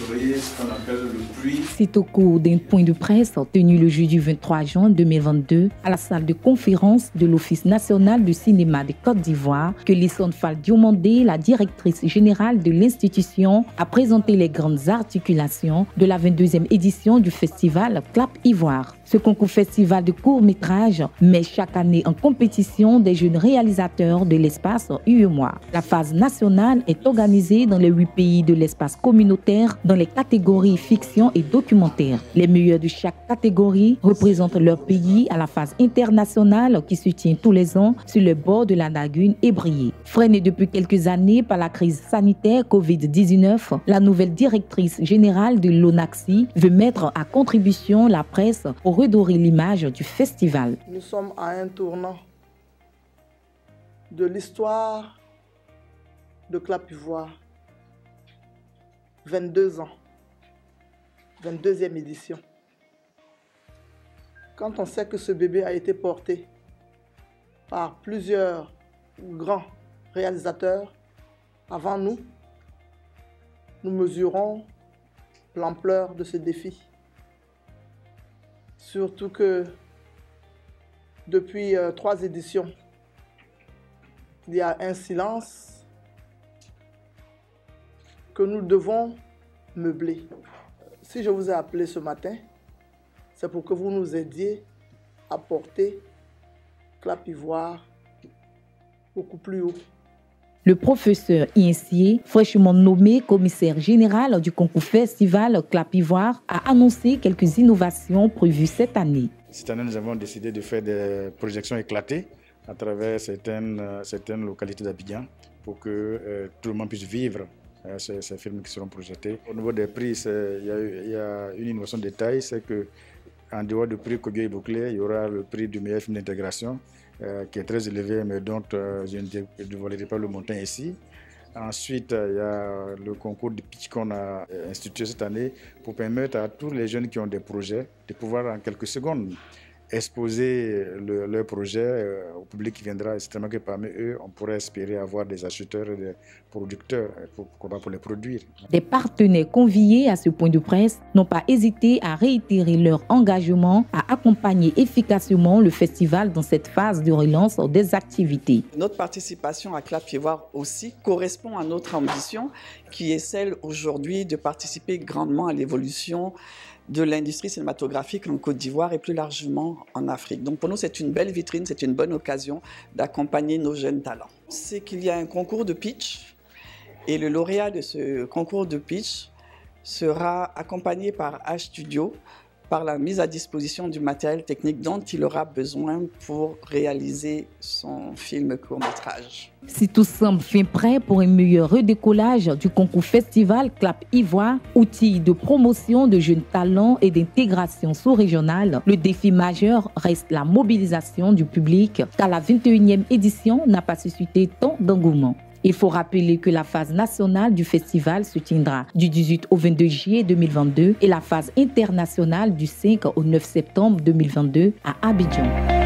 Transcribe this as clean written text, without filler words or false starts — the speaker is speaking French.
créer ce qu'on appelle le prix. C'est au cours d'un point de presse tenu le jeudi 23 juin 2022 à la salle de conférence de l'Office national du cinéma de Côte d'Ivoire que Lissone Fall Diomandé, la directrice générale de l'institution, a présenté les grandes articulations de la 22e édition du festival Clap Ivoire. Ce concours festival de court-métrage met chaque année en compétition des jeunes réalisateurs de l'espace UEMOA. La phase nationale est organisée dans les 8 pays de l'espace communautaire dans les catégories fiction et documentaire. Les meilleurs de chaque catégorie représentent leur pays à la phase internationale qui se tient tous les ans sur le bord de la lagune Ébrié. Freinée depuis quelques années par la crise sanitaire Covid-19, la nouvelle directrice générale de l'ONACSI veut mettre à contribution la presse pour redorer l'image du festival. Nous sommes à un tournant de l'histoire de Clap Ivoire. 22 ans, 22e édition. Quand on sait que ce bébé a été porté par plusieurs grands réalisateurs avant nous, nous mesurons l'ampleur de ce défi. Surtout que depuis 3 éditions, il y a un silence que nous devons meubler. Si je vous ai appelé ce matin, c'est pour que vous nous aidiez à porter Clap Ivoire beaucoup plus haut. Le professeur Insié, fraîchement nommé commissaire général du concours festival Clap Ivoire, a annoncé quelques innovations prévues cette année. Cette année, nous avons décidé de faire des projections éclatées à travers certaines localités d'Abidjan pour que tout le monde puisse vivre ces films qui seront projetés. Au niveau des prix, il y a une innovation de taille, c'est qu'en dehors du prix Kogyo et Bouclé, il y aura le prix du meilleur film d'intégration qui est très élevé, mais dont je ne dévoilerai pas le montant ici. Ensuite, il y a le concours de pitch qu'on a institué cette année pour permettre à tous les jeunes qui ont des projets de pouvoir en quelques secondes exposer leur projet au public qui viendra. Et certainement que parmi eux, on pourrait espérer avoir des acheteurs et des producteurs pour les produire. Des partenaires conviés à ce point de presse n'ont pas hésité à réitérer leur engagement à accompagner efficacement le festival dans cette phase de relance des activités. Notre participation à Clap Ivoire aussi correspond à notre ambition qui est celle aujourd'hui de participer grandement à l'évolution de l'industrie cinématographique en Côte d'Ivoire et plus largement en Afrique. Donc pour nous, c'est une belle vitrine, c'est une bonne occasion d'accompagner nos jeunes talents. C'est qu'il y a un concours de pitch et le lauréat de ce concours de pitch sera accompagné par H-Studio par la mise à disposition du matériel technique dont il aura besoin pour réaliser son film court-métrage. Si tout semble fin prêt pour un meilleur redécollage du concours festival Clap Ivoire, outil de promotion de jeunes talents et d'intégration sous-régionale, le défi majeur reste la mobilisation du public, car la 21e édition n'a pas suscité tant d'engouement. Il faut rappeler que la phase nationale du festival se tiendra du 18 au 22 juillet 2022 et la phase internationale du 5 au 9 septembre 2022 à Abidjan.